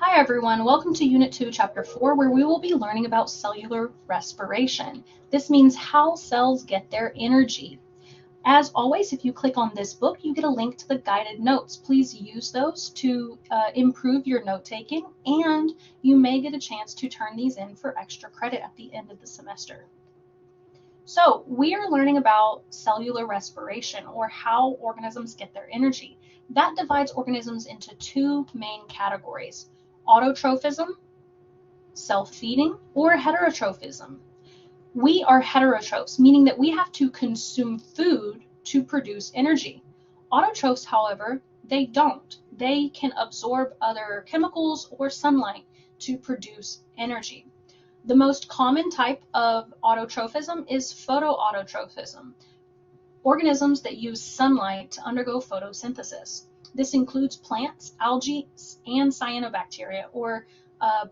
Hi everyone, welcome to Unit 2, Chapter 4, where we will be learning about cellular respiration. This means how cells get their energy. As always, if you click on this book, you get a link to the guided notes. Please use those to improve your note-taking, and you may get a chance to turn these in for extra credit at the end of the semester. So we are learning about cellular respiration, or how organisms get their energy. That divides organisms into two main categories: autotrophism, self-feeding, or heterotrophism. We are heterotrophs, meaning that we have to consume food to produce energy. Autotrophs, however, they don't. They can absorb other chemicals or sunlight to produce energy. The most common type of autotrophism is photoautotrophism, organisms that use sunlight to undergo photosynthesis. This includes plants, algae, and cyanobacteria, or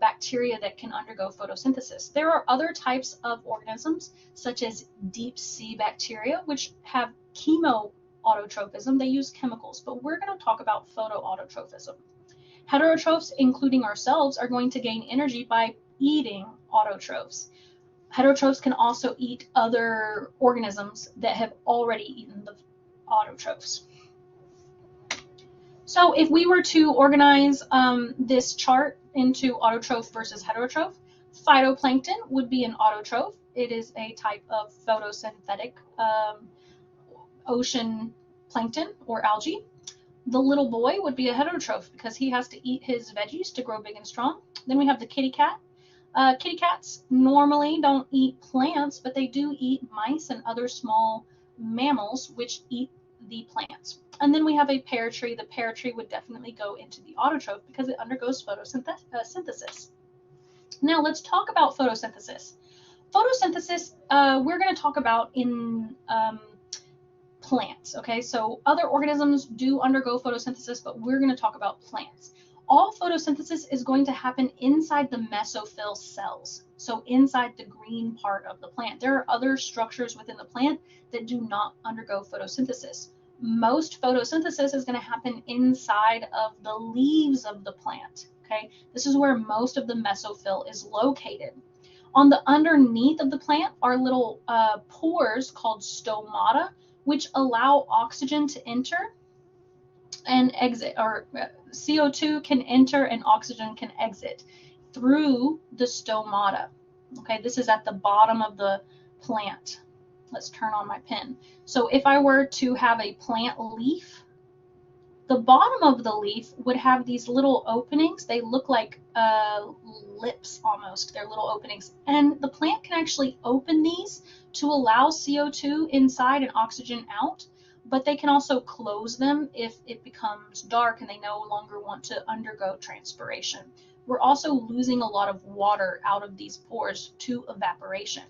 bacteria that can undergo photosynthesis. There are other types of organisms, such as deep sea bacteria, which have chemoautotrophism. They use chemicals, but we're going to talk about photoautotrophism. Heterotrophs, including ourselves, are going to gain energy by eating autotrophs. Heterotrophs can also eat other organisms that have already eaten the autotrophs. So if we were to organize this chart into autotroph versus heterotroph, phytoplankton would be an autotroph. It is a type of photosynthetic ocean plankton or algae. The little boy would be a heterotroph because he has to eat his veggies to grow big and strong. Then we have the kitty cat. Kitty cats normally don't eat plants, but they do eat mice and other small mammals which eat the plants. And then we have a pear tree. The pear tree would definitely go into the autotroph because it undergoes photosynthesis. Now let's talk about photosynthesis. Photosynthesis, we're going to talk about in plants, okay? So other organisms do undergo photosynthesis, but we're going to talk about plants. All photosynthesis is going to happen inside the mesophyll cells, so inside the green part of the plant. There are other structures within the plant that do not undergo photosynthesis. Most photosynthesis is going to happen inside of the leaves of the plant, okay? This is where most of the mesophyll is located. On the underneath of the plant are little pores called stomata, which allow oxygen to enter and exit, or CO2 can enter and oxygen can exit through the stomata. Okay, this is at the bottom of the plant. Let's turn on my pen. So if I were to have a plant leaf, the bottom of the leaf would have these little openings. They look like lips almost. They're little openings. And the plant can actually open these to allow CO2 inside and oxygen out, but they can also close them if it becomes dark and they no longer want to undergo transpiration. We're also losing a lot of water out of these pores to evaporation.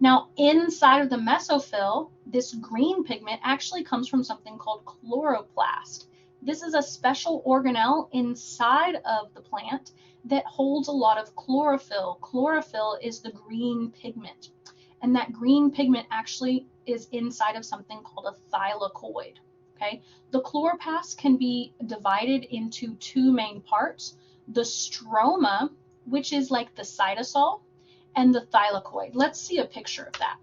Now, inside of the mesophyll, this green pigment actually comes from something called chloroplast. This is a special organelle inside of the plant that holds a lot of chlorophyll. Chlorophyll is the green pigment, and that green pigment actually is inside of something called a thylakoid. Okay, the chloroplast can be divided into two main parts: the stroma, which is like the cytosol, and the thylakoid. Let's see a picture of that.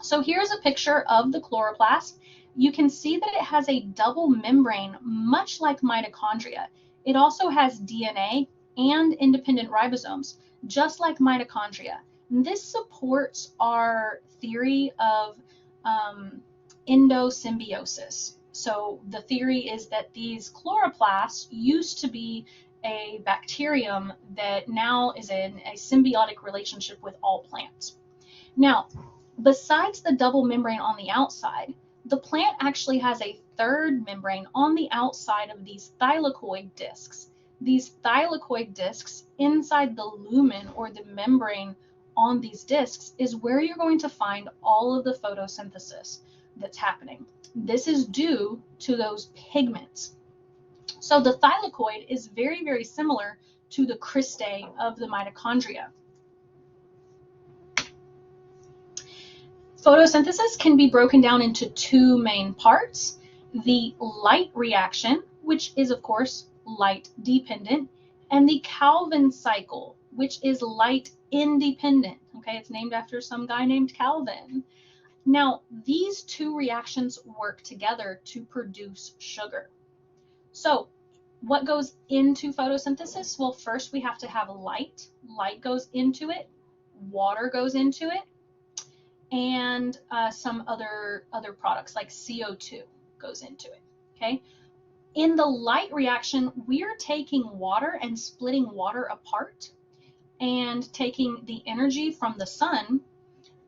So here's a picture of the chloroplast. You can see that it has a double membrane, much like mitochondria. It also has DNA and independent ribosomes, just like mitochondria. And this supports our theory of endosymbiosis. So the theory is that these chloroplasts used to be a bacterium that now is in a symbiotic relationship with all plants. Now, besides the double membrane on the outside, the plant actually has a third membrane on the outside of these thylakoid discs. These thylakoid discs inside the lumen, or the membrane on these discs, is where you're going to find all of the photosynthesis that's happening. This is due to those pigments. So the thylakoid is very, very similar to the cristae of the mitochondria. Photosynthesis can be broken down into two main parts: the light reaction, which is of course light dependent, and the Calvin cycle, which is light independent. Okay, it's named after some guy named Calvin. Now, these two reactions work together to produce sugar. So, what goes into photosynthesis? Well, first we have to have light. Light goes into it, water goes into it, and some other products like CO2 goes into it. Okay. In the light reaction, we're taking water and splitting water apart and taking the energy from the sun.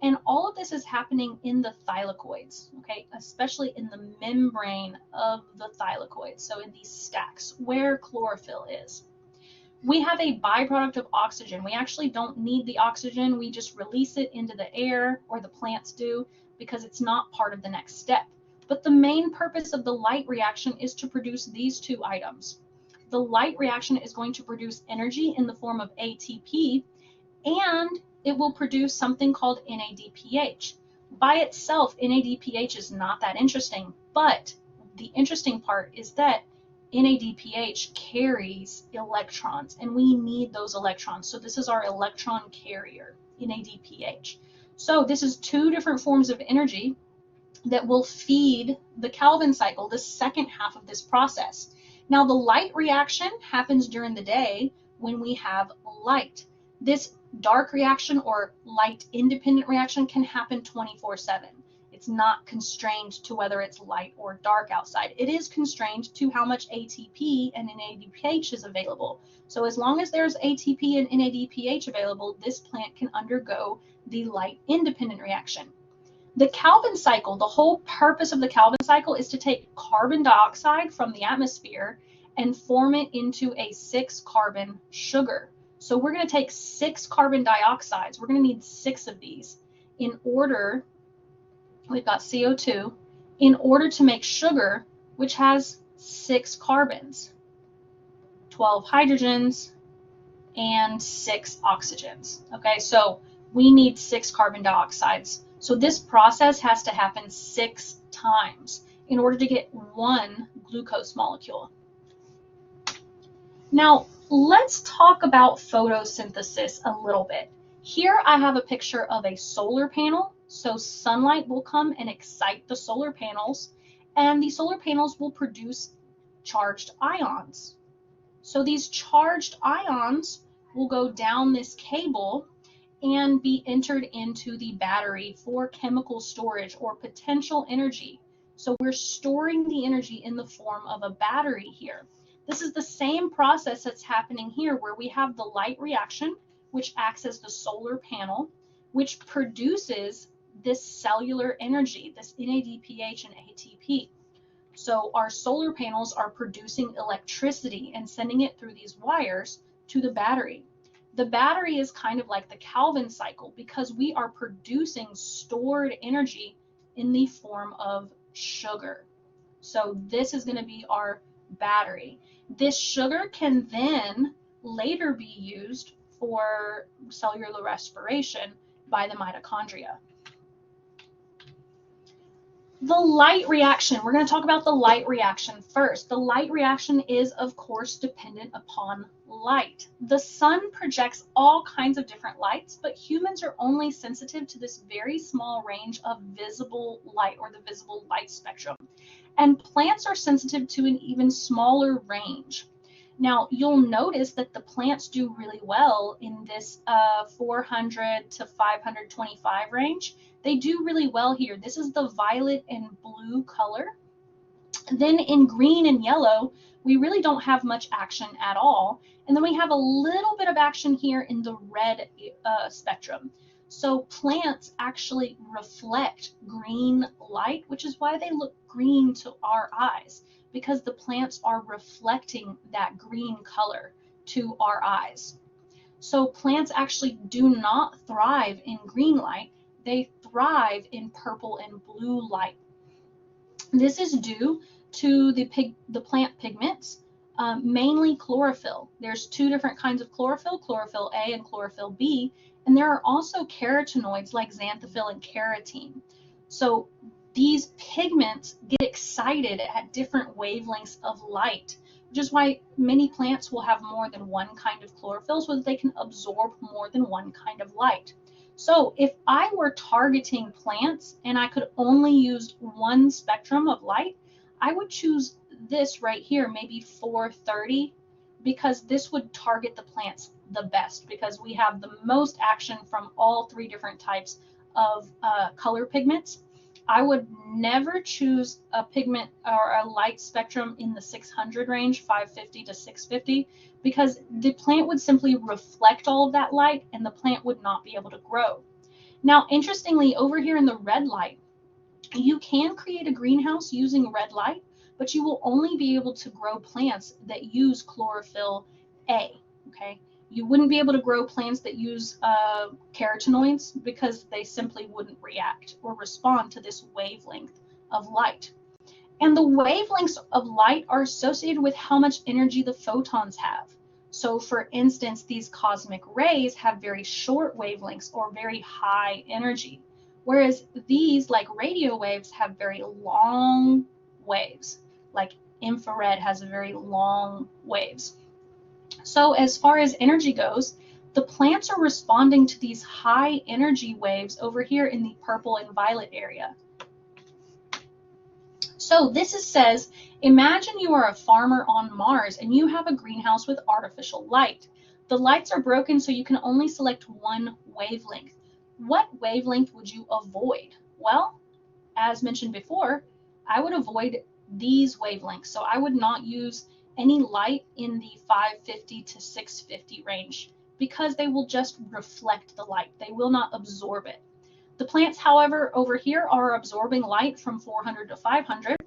And all of this is happening in the thylakoids, okay, especially in the membrane of the thylakoids. So in these stacks where chlorophyll is. We have a byproduct of oxygen. We actually don't need the oxygen. We just release it into the air, or the plants do, because it's not part of the next step. But the main purpose of the light reaction is to produce these two items. The light reaction is going to produce energy in the form of ATP, and it will produce something called NADPH. By itself, NADPH is not that interesting, but the interesting part is that NADPH carries electrons, and we need those electrons. So this is our electron carrier, NADPH. So this is two different forms of energy that will feed the Calvin cycle, the second half of this process. Now, the light reaction happens during the day when we have light. This dark reaction or light independent reaction can happen 24/7. It's not constrained to whether it's light or dark outside. It is constrained to how much ATP and NADPH is available. So as long as there's ATP and NADPH available, this plant can undergo the light independent reaction. The Calvin cycle, the whole purpose of the Calvin cycle is to take carbon dioxide from the atmosphere and form it into a 6-carbon sugar. So we're going to take 6 carbon dioxides. We're going to need 6 of these in order, we've got CO2, in order to make sugar, which has 6 carbons, 12 hydrogens, and 6 oxygens. Okay, so we need 6 carbon dioxides. So this process has to happen 6 times in order to get 1 glucose molecule. Now, let's talk about photosynthesis a little bit. Here I have a picture of a solar panel. So sunlight will come and excite the solar panels, and the solar panels will produce charged ions. So these charged ions will go down this cable and be entered into the battery for chemical storage or potential energy. So we're storing the energy in the form of a battery here. This is the same process that's happening here, where we have the light reaction, which acts as the solar panel, which produces this cellular energy, this NADPH and ATP. So our solar panels are producing electricity and sending it through these wires to the battery. The battery is kind of like the Calvin cycle because we are producing stored energy in the form of sugar. So this is going to be our battery. This sugar can then later be used for cellular respiration by the mitochondria. The light reaction, we're going to talk about the light reaction first. The light reaction is, of course, dependent upon light. The sun projects all kinds of different lights, but humans are only sensitive to this very small range of visible light, or the visible light spectrum. And plants are sensitive to an even smaller range. Now, you'll notice that the plants do really well in this 400 to 525 range. They do really well here. This is the violet and blue color. Then in green and yellow, we really don't have much action at all. And then we have a little bit of action here in the red spectrum. So plants actually reflect green light, which is why they look green to our eyes, because the plants are reflecting that green color to our eyes. So plants actually do not thrive in green light. They thrive in purple and blue light. This is due to the plant pigments, mainly chlorophyll. There's 2 different kinds of chlorophyll, chlorophyll A and chlorophyll B, and there are also carotenoids like xanthophyll and carotene. So these pigments get excited at different wavelengths of light. which is why many plants will have more than one kind of chlorophyll so that they can absorb more than one kind of light. So if I were targeting plants and I could only use one spectrum of light, I would choose this right here, maybe 430, because this would target the plants the best because we have the most action from all three different types of color pigments. I would never choose a pigment or a light spectrum in the 600 range, 550 to 650, because the plant would simply reflect all of that light and the plant would not be able to grow. Now, interestingly, over here in the red light, you can create a greenhouse using red light, but you will only be able to grow plants that use chlorophyll A, okay? You wouldn't be able to grow plants that use carotenoids because they simply wouldn't react or respond to this wavelength of light. And the wavelengths of light are associated with how much energy the photons have. So for instance, these cosmic rays have very short wavelengths or very high energy, whereas these, like radio waves, have very long waves, like infrared has very long waves. So as far as energy goes, the plants are responding to these high energy waves over here in the purple and violet area. So this says, imagine you are a farmer on Mars and you have a greenhouse with artificial light. The lights are broken, so you can only select one wavelength. What wavelength would you avoid? Well, as mentioned before, I would avoid these wavelengths. So I would not use any light in the 550 to 650 range because they will just reflect the light. They will not absorb it. The plants, however, over here are absorbing light from 400 to 500.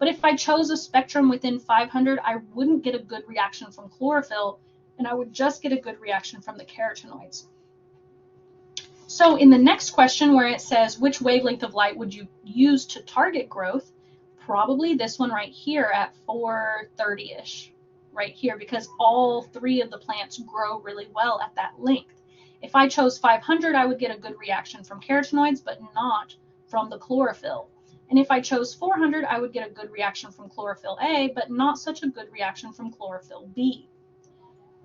But if I chose a spectrum within 500, I wouldn't get a good reaction from chlorophyll, and I would just get a good reaction from the carotenoids. So in the next question where it says, which wavelength of light would you use to target growth? Probably this one right here at 430-ish, right here, because all three of the plants grow really well at that length. If I chose 500, I would get a good reaction from carotenoids, but not from the chlorophyll. And if I chose 400, I would get a good reaction from chlorophyll A, but not such a good reaction from chlorophyll B.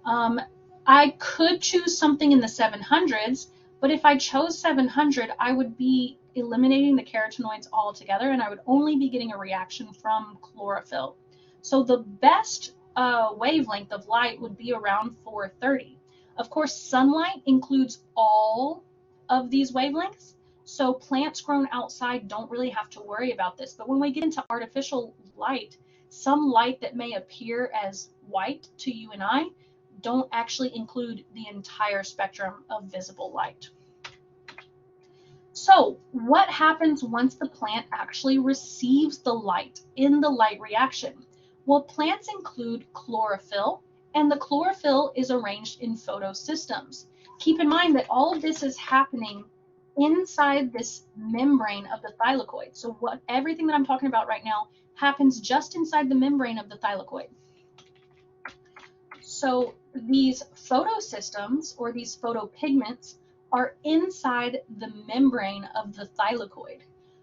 I could choose something in the 700s, but if I chose 700, I would be eliminating the carotenoids altogether, and I would only be getting a reaction from chlorophyll. So the best wavelength of light would be around 430. Of course, sunlight includes all of these wavelengths, so plants grown outside don't really have to worry about this. But when we get into artificial light, some light that may appear as white to you and I don't actually include the entire spectrum of visible light. So what happens once the plant actually receives the light in the light reaction? Well, plants include chlorophyll, and the chlorophyll is arranged in photosystems. Keep in mind that all of this is happening inside this membrane of the thylakoid. So everything that I'm talking about right now happens just inside the membrane of the thylakoid. So these photosystems, or these photopigments, are inside the membrane of the thylakoid.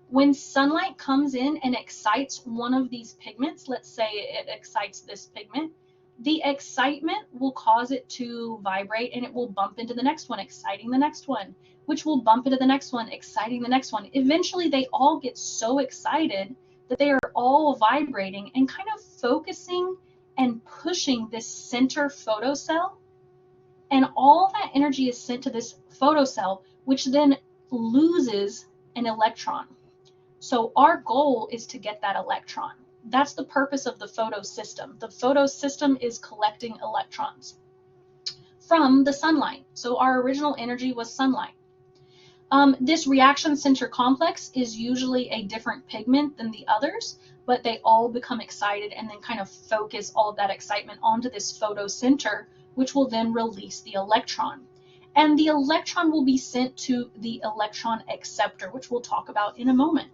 When sunlight comes in and excites one of these pigments, let's say it excites this pigment, the excitement will cause it to vibrate and it will bump into the next one, exciting the next one, which will bump into the next one, exciting the next one. Eventually, they all get so excited that they are all vibrating and kind of focusing and pushing this center photocell, and all that energy is sent to this photocell, which then loses an electron. So our goal is to get that electron. That's the purpose of the photosystem. The photosystem is collecting electrons from the sunlight. So our original energy was sunlight. This reaction center complex is usually a different pigment than the others, but they all become excited and then kind of focus all of that excitement onto this photocenter, which will then release the electron. And the electron will be sent to the electron acceptor, which we'll talk about in a moment.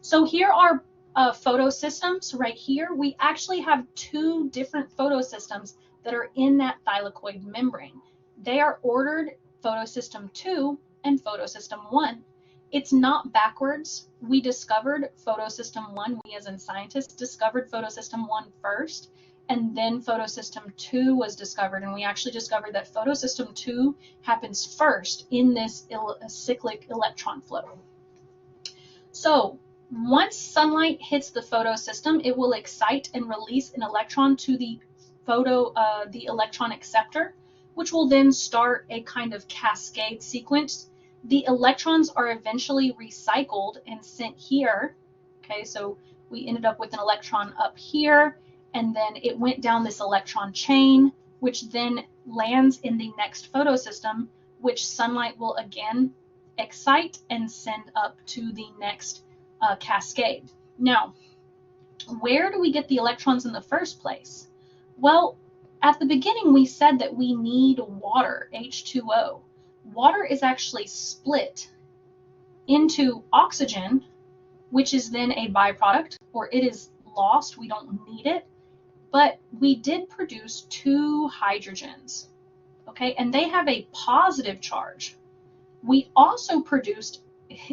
So here are photosystems right here. We actually have two different photosystems that are in that thylakoid membrane. They are ordered photosystem 2 and photosystem 1. It's not backwards. We discovered photosystem 1, we as in scientists discovered photosystem 1 first, and then photosystem 2 was discovered, and we actually discovered that photosystem 2 happens first in this cyclic electron flow. So once sunlight hits the photosystem, it will excite and release an electron to the electron acceptor, which will then start a kind of cascade sequence. The electrons are eventually recycled and sent here. Okay, so we ended up with an electron up here, and then it went down this electron chain, which then lands in the next photosystem, which sunlight will again excite and send up to the next cascade. Now, where do we get the electrons in the first place? Well, at the beginning we said that we need water, H2O. Water is actually split into oxygen, which is then a byproduct, or it is lost, we don't need it, but we did produce 2 hydrogens, okay, and they have a positive charge. We also produced,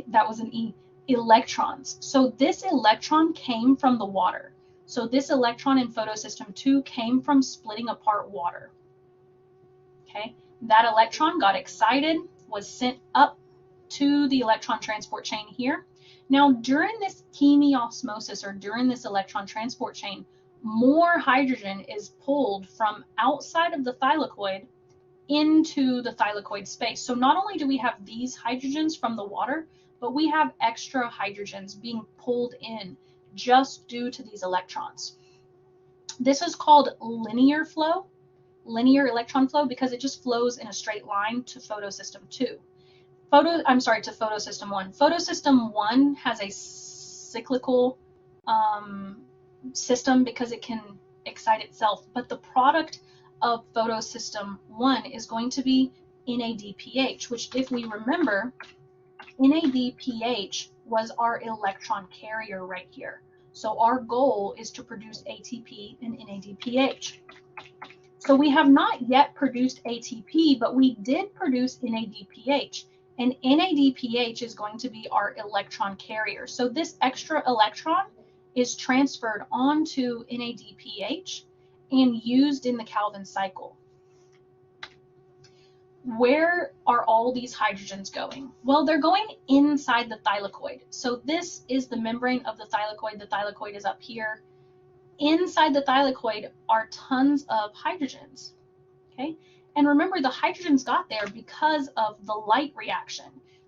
that was an E, electrons. So this electron came from the water. So this electron in photosystem 2 came from splitting apart water. Okay, that electron got excited, was sent up to the electron transport chain here. Now during this chemiosmosis, or during this electron transport chain, more hydrogen is pulled from outside of the thylakoid into the thylakoid space. So not only do we have these hydrogens from the water, but we have extra hydrogens being pulled in just due to these electrons. This is called linear flow, linear electron flow, because it just flows in a straight line to photosystem 2. To photosystem 1. Photosystem 1 has a cyclical system because it can excite itself, but the product of photosystem 1 is going to be NADPH, which, if we remember, NADPH was our electron carrier right here. So our goal is to produce ATP and NADPH. So we have not yet produced ATP, but we did produce NADPH, and NADPH is going to be our electron carrier. So this extra electron is transferred onto NADPH and used in the Calvin cycle. Where are all these hydrogens going? Well, they're going inside the thylakoid. So this is the membrane of the thylakoid. The thylakoid is up here. Inside the thylakoid are tons of hydrogens. Okay, and remember, the hydrogens got there because of the light reaction.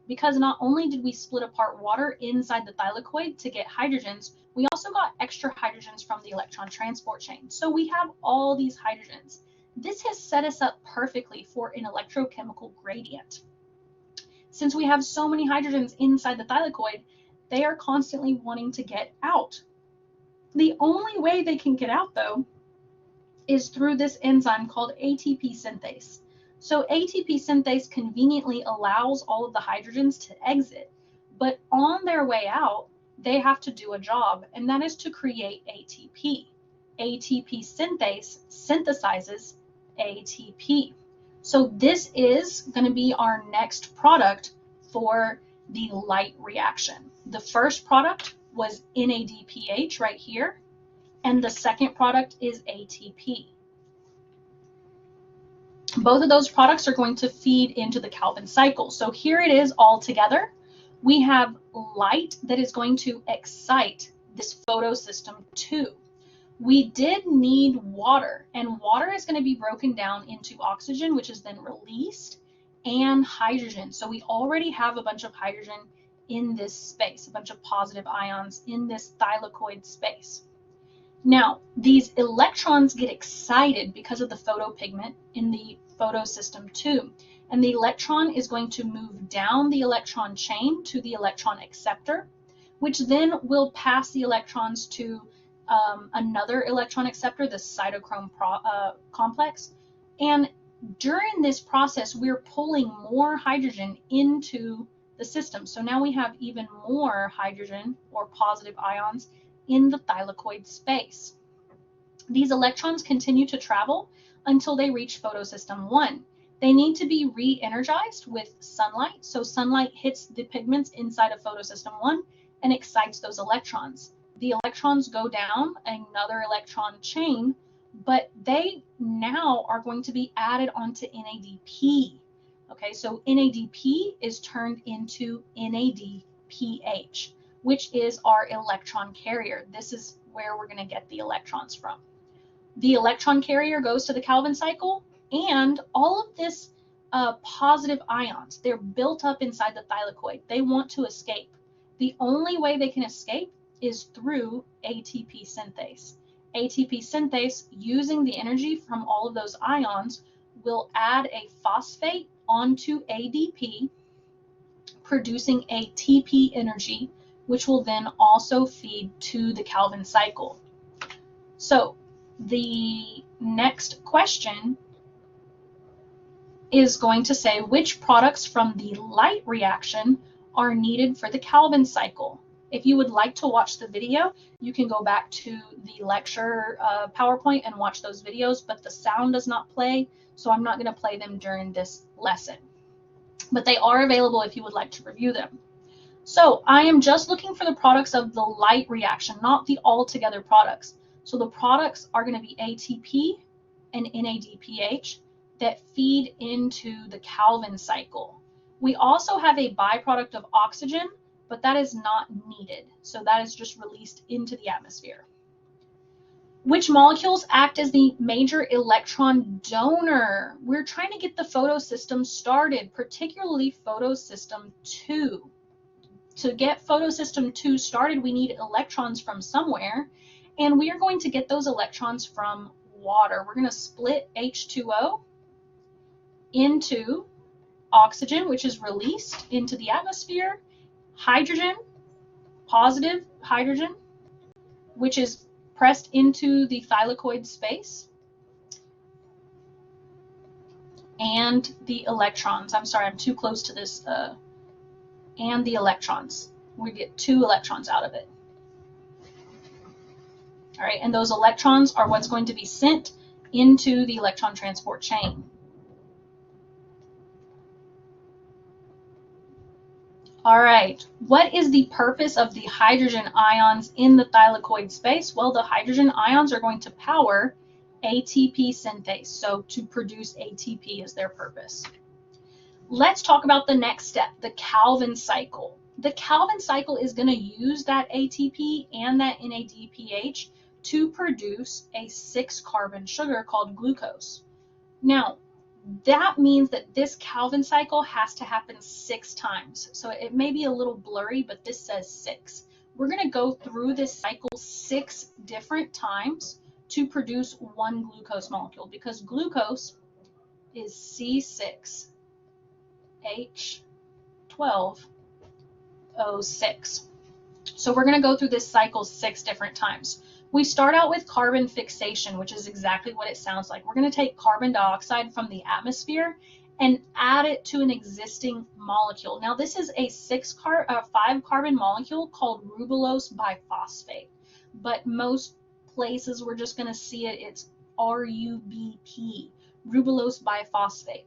Because not only did we split apart water inside the thylakoid to get hydrogens, we also got extra hydrogens from the electron transport chain. So we have all these hydrogens. This has set us up perfectly for an electrochemical gradient. Since we have so many hydrogens inside the thylakoid, they are constantly wanting to get out. The only way they can get out, though, is through this enzyme called ATP synthase. So ATP synthase conveniently allows all of the hydrogens to exit, but on their way out, they have to do a job, and that is to create ATP. ATP synthase synthesizes ATP. So this is going to be our next product for the light reaction. The first product was NADPH right here, and the second product is ATP. Both of those products are going to feed into the Calvin cycle. So here it is all together. We have light that is going to excite this photosystem 2. We did need water, and water is going to be broken down into oxygen, which is then released, and hydrogen. So we already have a bunch of hydrogen in this space, a bunch of positive ions in this thylakoid space. Now, these electrons get excited because of the photopigment in the photosystem 2, and the electron is going to move down the electron chain to the electron acceptor, which then will pass the electrons to another electron acceptor, the cytochrome complex. And during this process, we're pulling more hydrogen into the system. So now we have even more hydrogen, or positive ions, in the thylakoid space. These electrons continue to travel until they reach photosystem 1. They need to be re-energized with sunlight. So sunlight hits the pigments inside of photosystem 1 and excites those electrons. The electrons go down another electron chain, but they now are going to be added onto NADP. Okay, so NADP is turned into NADPH, which is our electron carrier. This is where we're going to get the electrons from. The electron carrier goes to the Calvin cycle, and all of this positive ions, they're built up inside the thylakoid. They want to escape. The only way they can escape is through ATP synthase. ATP synthase, using the energy from all of those ions, will add a phosphate onto ADP, producing ATP energy, which will then also feed to the Calvin cycle. So the next question is going to say which products from the light reaction are needed for the Calvin cycle. If you would like to watch the video, you can go back to the lecture PowerPoint and watch those videos, but the sound does not play, so I'm not going to play them during this lesson. But they are available if you would like to review them. So I am just looking for the products of the light reaction, not the altogether products. So the products are going to be ATP and NADPH that feed into the Calvin cycle. We also have a byproduct of oxygen, but that is not needed. So that is just released into the atmosphere. Which molecules act as the major electron donor? We're trying to get the photosystem started, particularly photosystem 2. To get photosystem 2 started, we need electrons from somewhere, and we are going to get those electrons from water. We're going to split H2O into oxygen, which is released into the atmosphere, hydrogen, positive hydrogen, which is pressed into the thylakoid space, and the electrons. I'm sorry, I'm too close to this. And the electrons. We get 2 electrons out of it. All right, and those electrons are what's going to be sent into the electron transport chain. All right, what is the purpose of the hydrogen ions in the thylakoid space? Well, the hydrogen ions are going to power ATP synthase, so to produce ATP is their purpose. Let's talk about the next step, the Calvin cycle. The Calvin cycle is going to use that ATP and that NADPH to produce a 6-carbon sugar called glucose. Now, that means that this Calvin cycle has to happen 6 times. So it may be a little blurry, but this says 6. We're going to go through this cycle 6 different times to produce 1 glucose molecule, because glucose is C6H12O6. So we're going to go through this cycle 6 different times. We start out with carbon fixation, which is exactly what it sounds like. We're going to take carbon dioxide from the atmosphere and add it to an existing molecule. Now this is a 5-carbon molecule called ribulose biphosphate, but most places we're just going to see it's RUBP, ribulose biphosphate.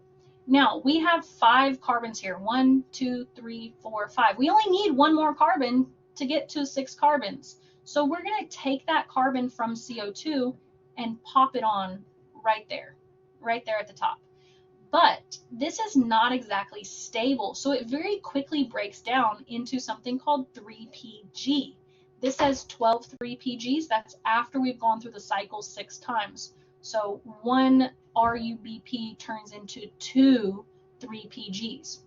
Now we have 5 carbons here, 1, 2, 3, 4, 5. We only need 1 more carbon to get to 6 carbons. So we're going to take that carbon from CO2 and pop it on right there at the top. But this is not exactly stable, so it very quickly breaks down into something called 3PG. This has 12 3PGs. That's after we've gone through the cycle 6 times. So 1 RUBP turns into 2 3PGs.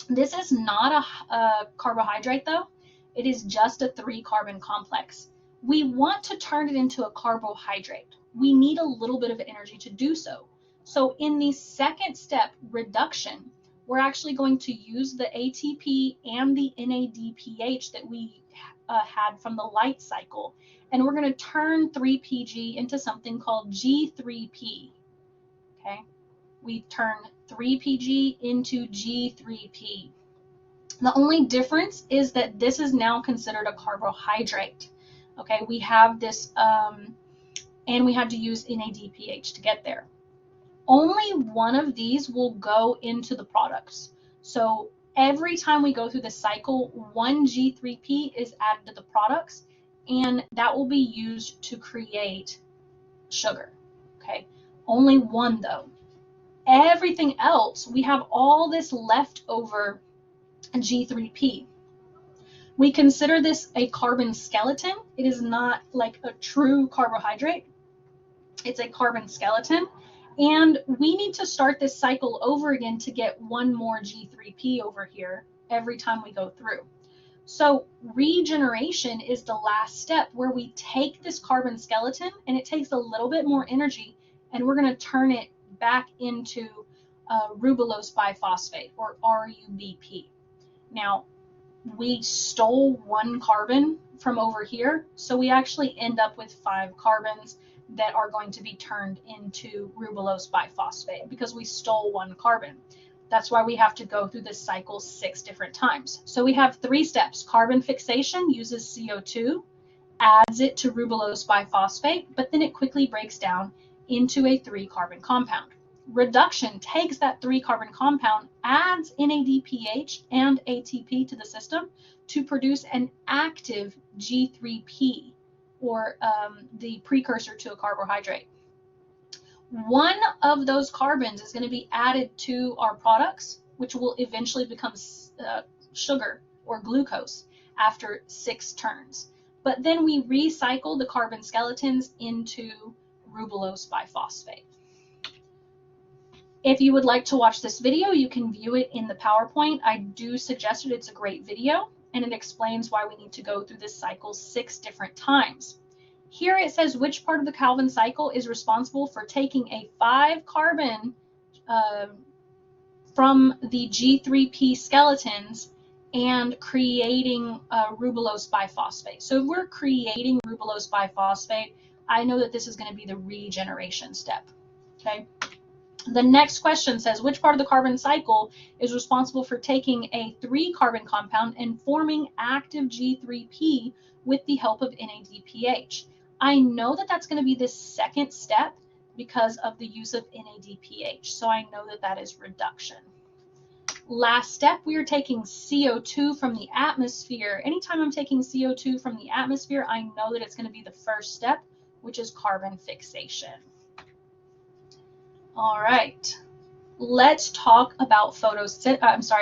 This is not a carbohydrate though. It is just a 3-carbon complex. We want to turn it into a carbohydrate. We need a little bit of energy to do so. So in the second step, reduction, we're actually going to use the ATP and the NADPH that we had from the light cycle, and we're going to turn 3PG into something called G3P. Okay, we turn 3PG into G3P. The only difference is that this is now considered a carbohydrate. Okay, we have this, and we had to use NADPH to get there. Only one of these will go into the products. So every time we go through the cycle, 1 G3P is added to the products, and that will be used to create sugar. okay? Only one though. Everything else, we have all this leftover G3P. We consider this a carbon skeleton. It is not like a true carbohydrate. It's a carbon skeleton. And we need to start this cycle over again to get one more G3P over here every time we go through. So regeneration is the last step where we take this carbon skeleton, and it takes a little bit more energy, and we're going to turn it back into ribulose biphosphate, or RUBP. Now, we stole one carbon from over here, so we actually end up with 5 carbons that are going to be turned into ribulose biphosphate because we stole one carbon. That's why we have to go through this cycle 6 different times. So we have 3 steps. Carbon fixation uses CO2, adds it to ribulose biphosphate, but then it quickly breaks down into a 3-carbon compound. Reduction takes that 3-carbon compound, adds NADPH and ATP to the system to produce an active G3P, or the precursor to a carbohydrate. One of those carbons is going to be added to our products, which will eventually become sugar or glucose after 6 turns. But then we recycle the carbon skeletons into ribulose biphosphate. If you would like to watch this video, you can view it in the PowerPoint. I do suggest it. It's a great video, and it explains why we need to go through this cycle 6 different times. Here it says which part of the Calvin cycle is responsible for taking a 5-carbon from the G3P skeletons and creating ribulose biphosphate. So if we're creating ribulose biphosphate, I know that this is going to be the regeneration step. Okay. The next question says, which part of the carbon cycle is responsible for taking a 3-carbon compound and forming active G3P with the help of NADPH? I know that that's going to be the second step because of the use of NADPH, so I know that that is reduction. Last step, we are taking CO2 from the atmosphere. Anytime I'm taking CO2 from the atmosphere, I know that it's going to be the first step, which is carbon fixation. All right, let's talk about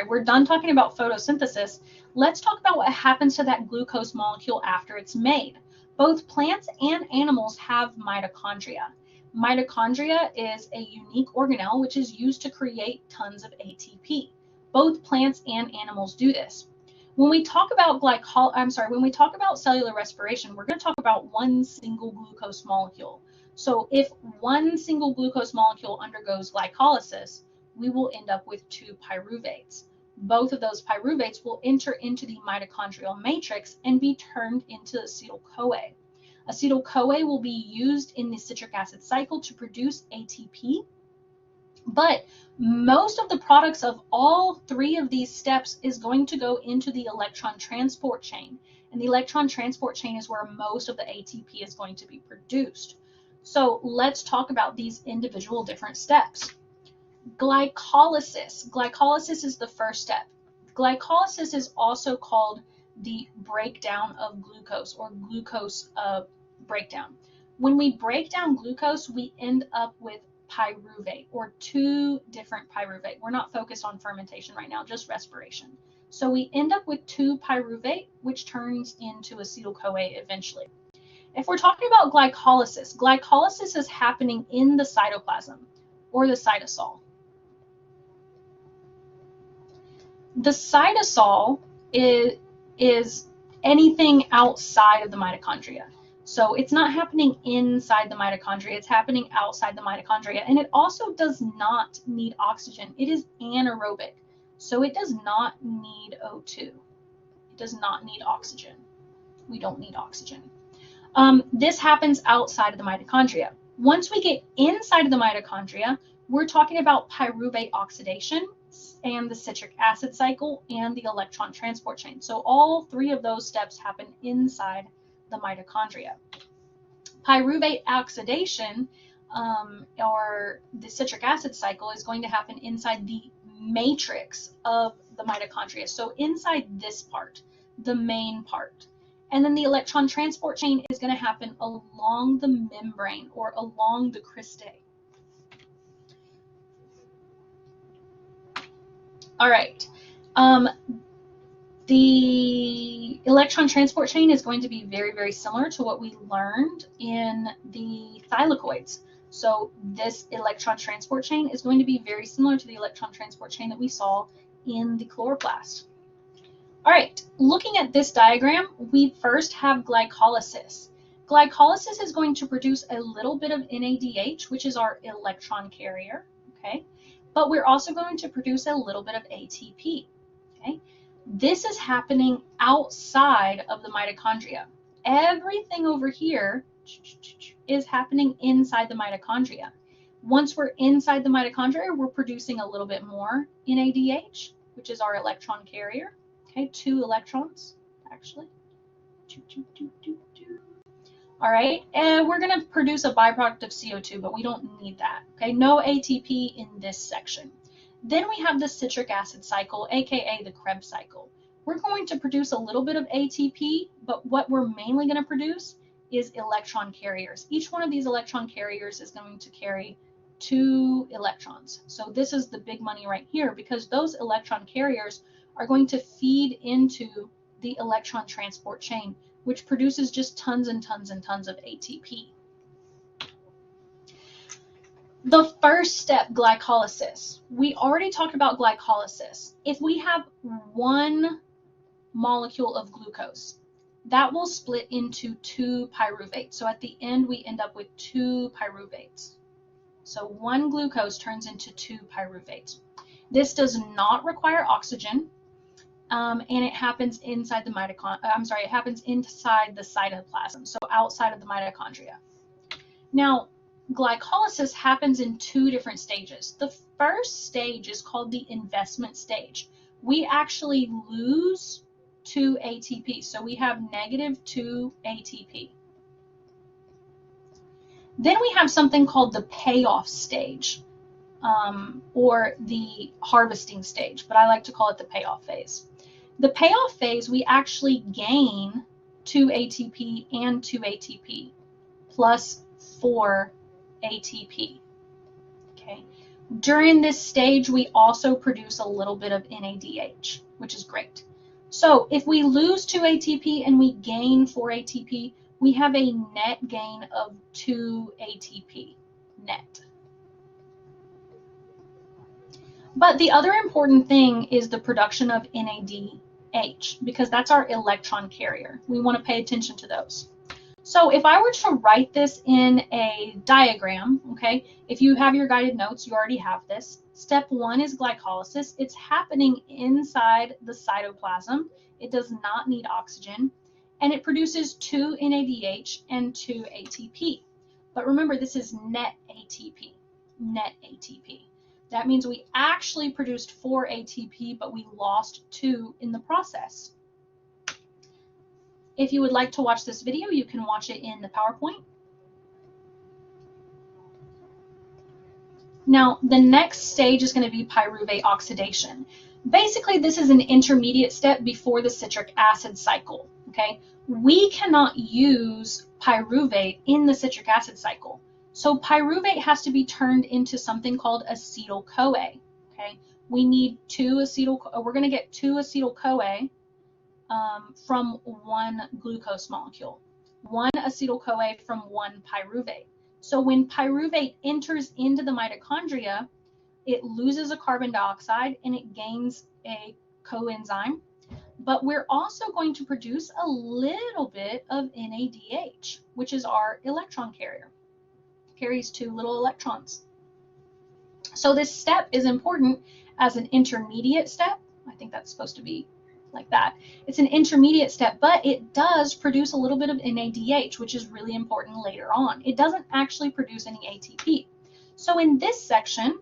we're done talking about photosynthesis. Let's talk about what happens to that glucose molecule after it's made. Both plants and animals have mitochondria. Mitochondria is a unique organelle which is used to create tons of ATP. Both plants and animals do this. When we talk about cellular respiration, we're going to talk about one single glucose molecule. So if one single glucose molecule undergoes glycolysis, we will end up with 2 pyruvates. Both of those pyruvates will enter into the mitochondrial matrix and be turned into acetyl-CoA. Acetyl-CoA will be used in the citric acid cycle to produce ATP, but most of the products of all 3 of these steps is going to go into the electron transport chain, and the electron transport chain is where most of the ATP is going to be produced. So let's talk about these individual different steps. Glycolysis. Glycolysis is the first step. Glycolysis is also called the breakdown of glucose, or glucose breakdown. When we break down glucose, we end up with pyruvate, or 2 different pyruvate. We're not focused on fermentation right now, just respiration. So we end up with 2 pyruvate, which turns into acetyl-CoA eventually. If we're talking about glycolysis, glycolysis is happening in the cytoplasm, or the cytosol. The cytosol is anything outside of the mitochondria. So it's not happening inside the mitochondria, it's happening outside the mitochondria. And it also does not need oxygen. It is anaerobic, so it does not need O2. It does not need oxygen. We don't need oxygen. This happens outside of the mitochondria. Once we get inside of the mitochondria, we're talking about pyruvate oxidation and the citric acid cycle and the electron transport chain. So all 3 of those steps happen inside the mitochondria. Pyruvate oxidation, or the citric acid cycle, is going to happen inside the matrix of the mitochondria. So inside this part, the main part. And then the electron transport chain is going to happen along the membrane or along the cristae. All right. The electron transport chain is going to be very, very similar to what we learned in the thylakoids. So this electron transport chain is going to be very similar to the electron transport chain that we saw in the chloroplast. All right, looking at this diagram, we first have glycolysis. Glycolysis is going to produce a little bit of NADH, which is our electron carrier, okay? But we're also going to produce a little bit of ATP, okay? This is happening outside of the mitochondria. Everything over here is happening inside the mitochondria. Once we're inside the mitochondria, we're producing a little bit more NADH, which is our electron carrier. Okay, 2 electrons, actually. All right, and we're going to produce a byproduct of CO2, but we don't need that. Okay, no ATP in this section. Then we have the citric acid cycle, aka the Krebs cycle. We're going to produce a little bit of ATP, but what we're mainly going to produce is electron carriers. Each one of these electron carriers is going to carry 2 electrons. So this is the big money right here, because those electron carriers are going to feed into the electron transport chain, which produces just tons and tons and tons of ATP. The first step, glycolysis. We already talked about glycolysis. If we have 1 molecule of glucose, that will split into 2 pyruvates. So at the end, we end up with 2 pyruvates. So 1 glucose turns into 2 pyruvates. This does not require oxygen, and it happens inside the it happens inside the cytoplasm, so outside of the mitochondria. Now, glycolysis happens in 2 different stages. The first stage is called the investment stage. We actually lose 2 ATP, so we have -2 ATP. Then we have something called the payoff stage, or the harvesting stage, but I like to call it the payoff phase. The payoff phase, we actually gain 2 ATP and 2 ATP plus 4 ATP. Okay. During this stage, we also produce a little bit of NADH, which is great. So if we lose 2 ATP and we gain 4 ATP, we have a net gain of 2 ATP net. But the other important thing is the production of NADH, because that's our electron carrier. We want to pay attention to those. So if I were to write this in a diagram, okay, if you have your guided notes, you already have this. Step 1 is glycolysis. It's happening inside the cytoplasm. It does not need oxygen, and it produces 2 NADH and 2 ATP. But remember, this is net ATP, net ATP. That means we actually produced 4 ATP, but we lost 2 in the process. If you would like to watch this video, you can watch it in the PowerPoint. Now, the next stage is going to be pyruvate oxidation. Basically, this is an intermediate step before the citric acid cycle, okay? We cannot use pyruvate in the citric acid cycle. So pyruvate has to be turned into something called acetyl-CoA, okay? We need we're going to get 2 acetyl-CoA from 1 glucose molecule, 1 acetyl-CoA from 1 pyruvate. So when pyruvate enters into the mitochondria, it loses a carbon dioxide and it gains a coenzyme. But we're also going to produce a little bit of NADH, which is our electron carrier. Carries 2 little electrons. So this step is important as an intermediate step. I think that's supposed to be like that. It's an intermediate step, but it does produce a little bit of NADH, which is really important later on. It doesn't actually produce any ATP. So in this section,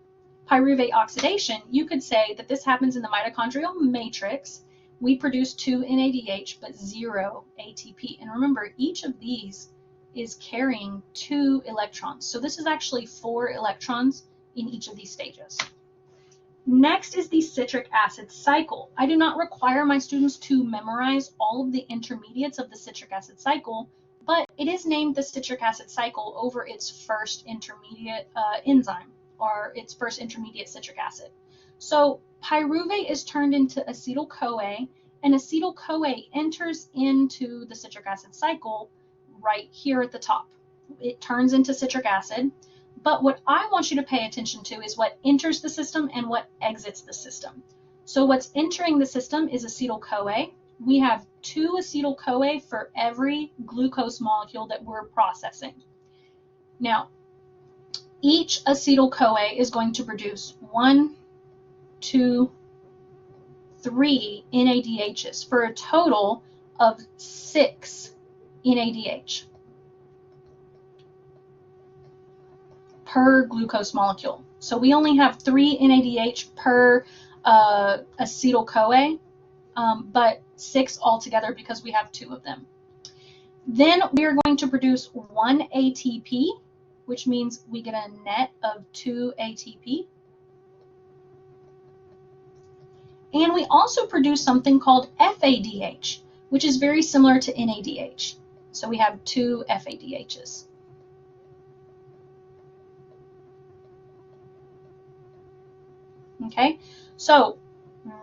pyruvate oxidation, you could say that this happens in the mitochondrial matrix. We produce 2 NADH, but 0 ATP. And remember, each of these is carrying 2 electrons. So this is actually 4 electrons in each of these stages. Next is the citric acid cycle. I do not require my students to memorize all of the intermediates of the citric acid cycle, but it is named the citric acid cycle over its first intermediate enzyme, or its first intermediate citric acid. So pyruvate is turned into acetyl-CoA, and acetyl-CoA enters into the citric acid cycle right here at the top. It turns into citric acid. But what I want you to pay attention to is what enters the system and what exits the system. So what's entering the system is acetyl-CoA. We have 2 acetyl-CoA for every glucose molecule that we're processing. Now, each acetyl-CoA is going to produce 1, 2, 3 NADHs for a total of 6 NADH per glucose molecule. So we only have 3 NADH per acetyl-CoA, but 6 altogether because we have 2 of them. Then we are going to produce 1 ATP, which means we get a net of 2 ATP. And we also produce something called FADH, which is very similar to NADH. So we have 2 FADHs. Okay, so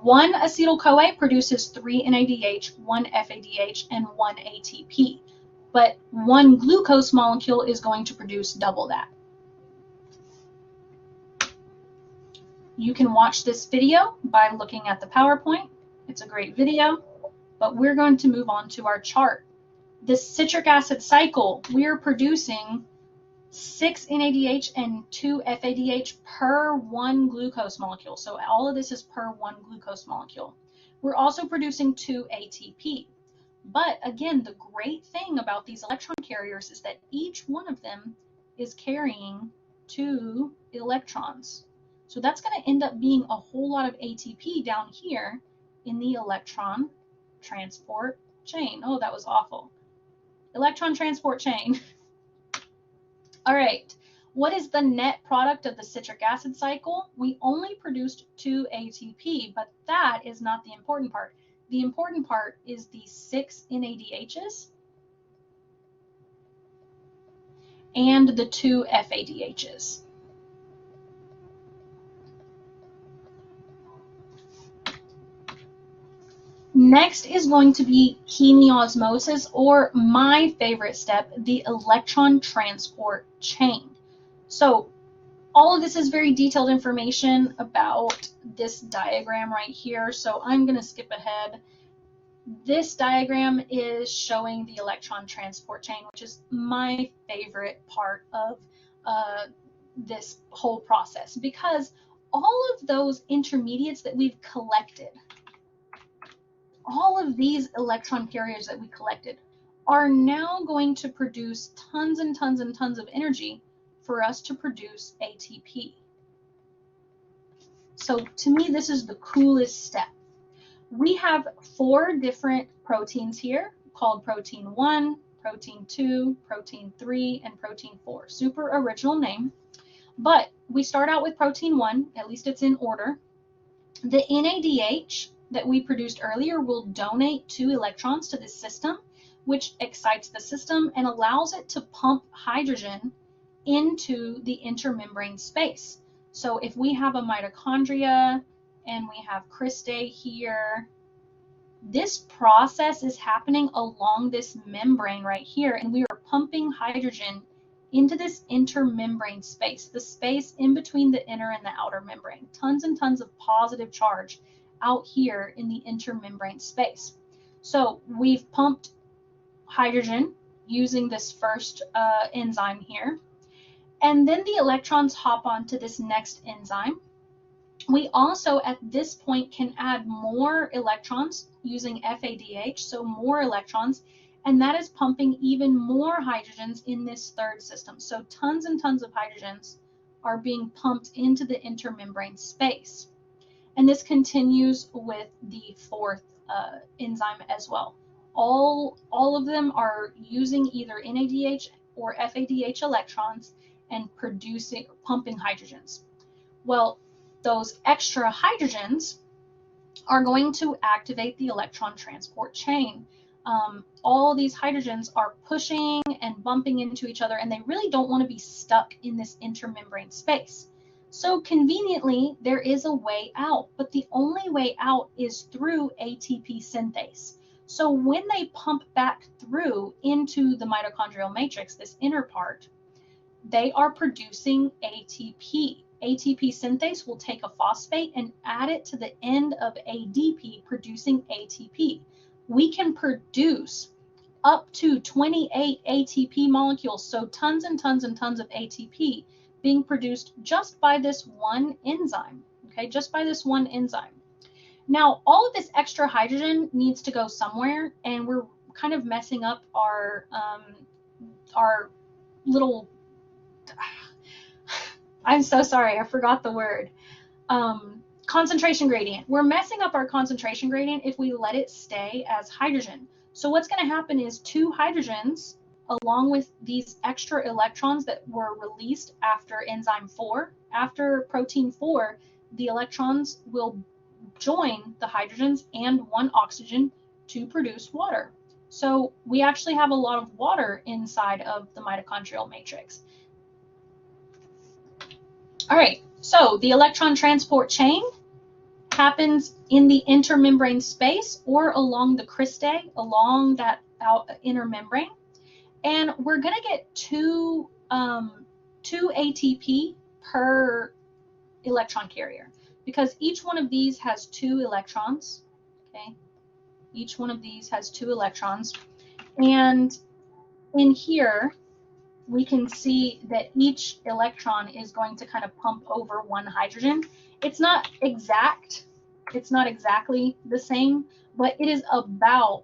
1 acetyl-CoA produces 3 NADH, 1 FADH, and 1 ATP. But 1 glucose molecule is going to produce double that. You can watch this video by looking at the PowerPoint. It's a great video, but we're going to move on to our chart. This citric acid cycle, we're producing 6 NADH and 2 FADH per 1 glucose molecule. So all of this is per 1 glucose molecule. We're also producing 2 ATP. But again, the great thing about these electron carriers is that each one of them is carrying 2 electrons. So that's going to end up being a whole lot of ATP down here in the electron transport chain. Oh, that was awful. Electron transport chain. All right, what is the net product of the citric acid cycle? We only produced 2 ATP, but that is not the important part. The important part is the 6 NADHs and the 2 FADHs. Next is going to be chemiosmosis, or my favorite step, the electron transport chain. So all of this is very detailed information about this diagram right here, so I'm going to skip ahead. This diagram is showing the electron transport chain, which is my favorite part of this whole process, because all of those intermediates that we've collected, all of these electron carriers that we collected are now going to produce tons and tons and tons of energy for us to produce ATP. So to me, this is the coolest step. We have 4 different proteins here called protein 1, protein 2, protein 3, and protein 4. Super original name. But we start out with protein 1, at least it's in order. The NADH that we produced earlier will donate 2 electrons to this system, which excites the system and allows it to pump hydrogen into the intermembrane space. So if we have a mitochondria and we have cristae here, this process is happening along this membrane right here, and we are pumping hydrogen into this intermembrane space, the space in between the inner and the outer membrane. Tons and tons of positive charge out here in the intermembrane space. So we've pumped hydrogen using this first enzyme here, and then the electrons hop onto this next enzyme. We also at this point can add more electrons using FADH, so more electrons, and that is pumping even more hydrogens in this third system. So tons and tons of hydrogens are being pumped into the intermembrane space. And this continues with the fourth enzyme as well. All of them are using either NADH or FADH electrons and pumping hydrogens. Well, those extra hydrogens are going to activate the electron transport chain. All these hydrogens are pushing and bumping into each other, and they really don't want to be stuck in this intermembrane space. So conveniently, there is a way out, but the only way out is through ATP synthase. So when they pump back through into the mitochondrial matrix, this inner part, they are producing ATP. ATP synthase will take a phosphate and add it to the end of ADP, producing ATP. We can produce up to 28 ATP molecules, so tons and tons and tons of ATP being produced just by this one enzyme, okay, just by this one enzyme. Now, all of this extra hydrogen needs to go somewhere, and we're kind of messing up our little, I'm so sorry, I forgot the word, concentration gradient. We're messing up our concentration gradient if we let it stay as hydrogen. So what's going to happen is two hydrogens, along with these extra electrons that were released after enzyme 4, after protein 4, the electrons will join the hydrogens and one oxygen to produce water. So we actually have a lot of water inside of the mitochondrial matrix. All right, so the electron transport chain happens in the intermembrane space or along the cristae, along that inner membrane. And we're going to get two ATP per electron carrier, because each one of these has 2 electrons, okay? Each one of these has 2 electrons. And in here, we can see that each electron is going to kind of pump over one hydrogen. It's not exact, it's not exactly the same, but it is about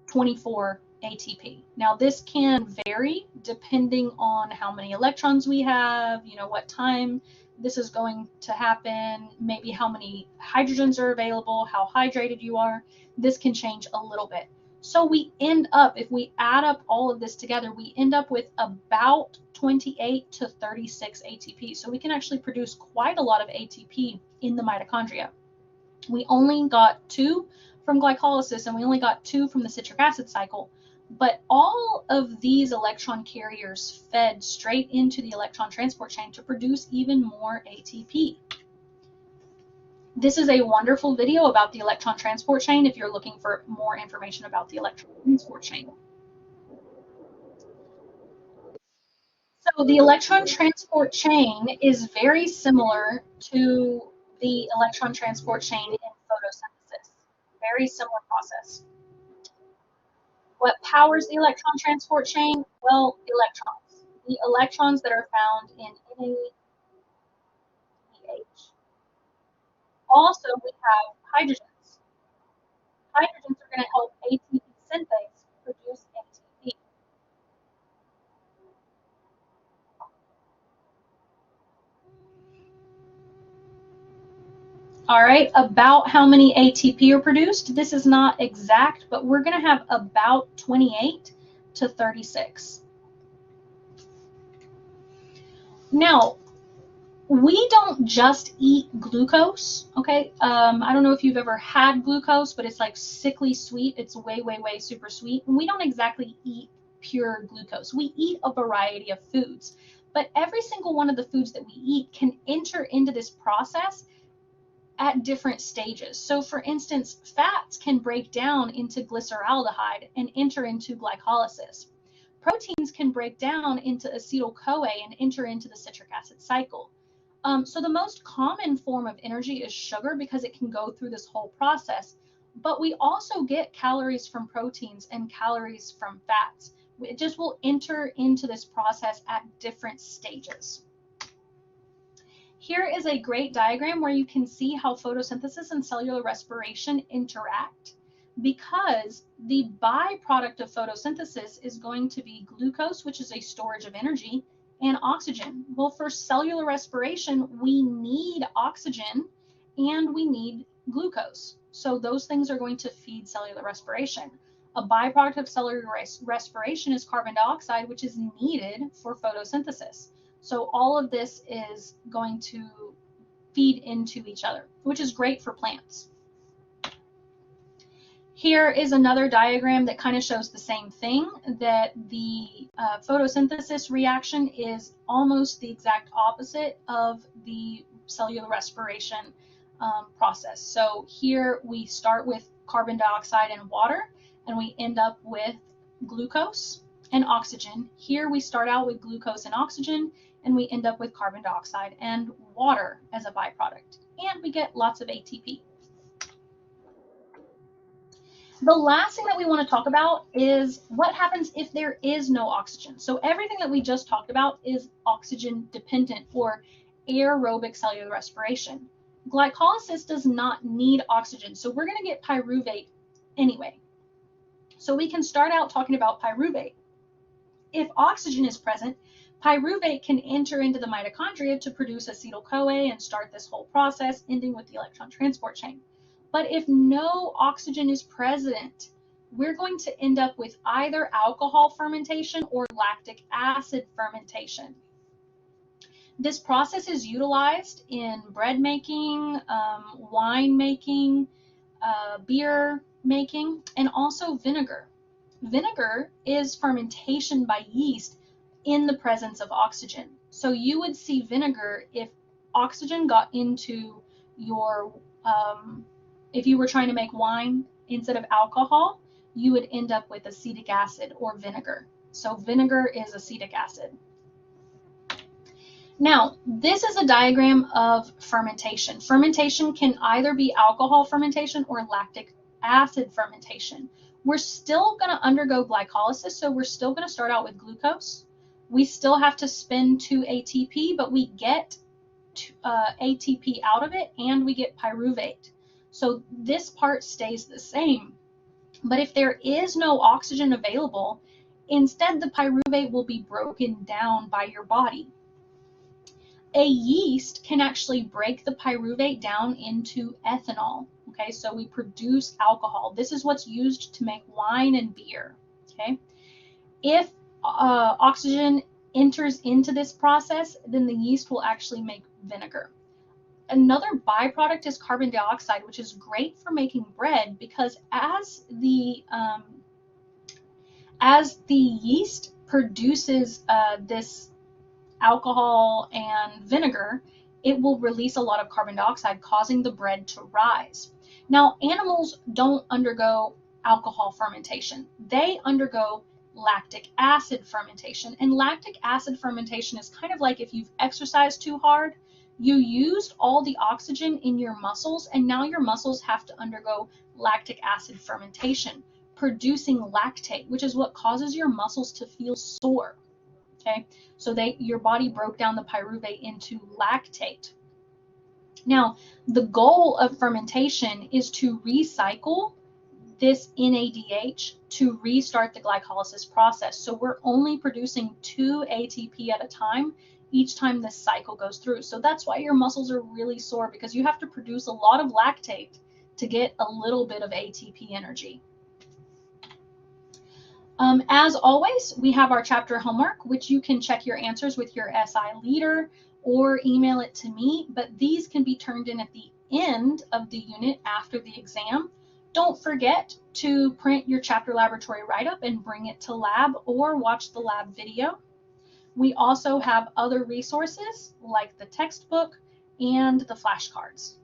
24 ATP. Now this can vary depending on how many electrons we have, you know, what time this is going to happen, maybe how many hydrogens are available, how hydrated you are. This can change a little bit. So we end up, if we add up all of this together, we end up with about 28 to 36 ATP. So we can actually produce quite a lot of ATP in the mitochondria. We only got 2 from glycolysis, and we only got 2 from the citric acid cycle. But all of these electron carriers fed straight into the electron transport chain to produce even more ATP. This is a wonderful video about the electron transport chain if you're looking for more information about the electron transport chain. So the electron transport chain is very similar to the electron transport chain in photosynthesis. Very similar process. What powers the electron transport chain? Well, electrons. The electrons that are found in NADH. Also, we have hydrogens. Hydrogens are going to help ATP synthase produce ATP. All right, about how many ATP are produced, this is not exact, but we're going to have about 28 to 36. Now, we don't just eat glucose, okay? I don't know if you've ever had glucose, but it's like sickly sweet. It's way, way, way super sweet. And we don't exactly eat pure glucose. We eat a variety of foods, but every single one of the foods that we eat can enter into this process at different stages. So for instance, fats can break down into glyceraldehyde and enter into glycolysis. Proteins can break down into acetyl-CoA and enter into the citric acid cycle. So the most common form of energy is sugar because it can go through this whole process. But we also get calories from proteins and calories from fats. It just will enter into this process at different stages. Here is a great diagram where you can see how photosynthesis and cellular respiration interact, because the byproduct of photosynthesis is going to be glucose, which is a storage of energy, and oxygen. Well, for cellular respiration, we need oxygen and we need glucose. So those things are going to feed cellular respiration. A byproduct of cellular respiration is carbon dioxide, which is needed for photosynthesis. So all of this is going to feed into each other, which is great for plants. Here is another diagram that kind of shows the same thing, that the photosynthesis reaction is almost the exact opposite of the cellular respiration process. So here we start with carbon dioxide and water, and we end up with glucose and oxygen. Here we start out with glucose and oxygen, and we end up with carbon dioxide and water as a byproduct. And we get lots of ATP. The last thing that we want to talk about is what happens if there is no oxygen. So everything that we just talked about is oxygen dependent, or aerobic cellular respiration. Glycolysis does not need oxygen, so we're going to get pyruvate anyway. So we can start out talking about pyruvate. If oxygen is present, pyruvate can enter into the mitochondria to produce acetyl-CoA and start this whole process, ending with the electron transport chain. But if no oxygen is present, we're going to end up with either alcohol fermentation or lactic acid fermentation. This process is utilized in bread making, wine making, beer making, and also vinegar. Vinegar is fermentation by yeast in the presence of oxygen. So you would see vinegar if oxygen got into your if you were trying to make wine instead of alcohol, you would end up with acetic acid or vinegar. So vinegar is acetic acid. Now, this is a diagram of fermentation. Fermentation can either be alcohol fermentation or lactic acid fermentation. We're still going to undergo glycolysis, so we're still going to start out with glucose. We still have to spin 2 ATP, but we get ATP out of it, and we get pyruvate. So this part stays the same. But if there is no oxygen available, instead the pyruvate will be broken down by your body. A yeast can actually break the pyruvate down into ethanol. Okay, so we produce alcohol. This is what's used to make wine and beer. Okay, if oxygen enters into this process, then the yeast will actually make vinegar. Another byproduct is carbon dioxide, which is great for making bread, because as the yeast produces this alcohol and vinegar, it will release a lot of carbon dioxide, causing the bread to rise. Now, animals don't undergo alcohol fermentation. They undergo lactic acid fermentation. And lactic acid fermentation is kind of like if you've exercised too hard, you used all the oxygen in your muscles, and now your muscles have to undergo lactic acid fermentation, producing lactate, which is what causes your muscles to feel sore. Okay, so your body broke down the pyruvate into lactate. Now, the goal of fermentation is to recycle this NADH to restart the glycolysis process. So we're only producing 2 ATP at a time each time this cycle goes through. So that's why your muscles are really sore, because you have to produce a lot of lactate to get a little bit of ATP energy. As always, we have our chapter homework, which you can check your answers with your SI leader or email it to me, but these can be turned in at the end of the unit after the exam. Don't forget to print your chapter laboratory write-up and bring it to lab, or watch the lab video. We also have other resources like the textbook and the flashcards.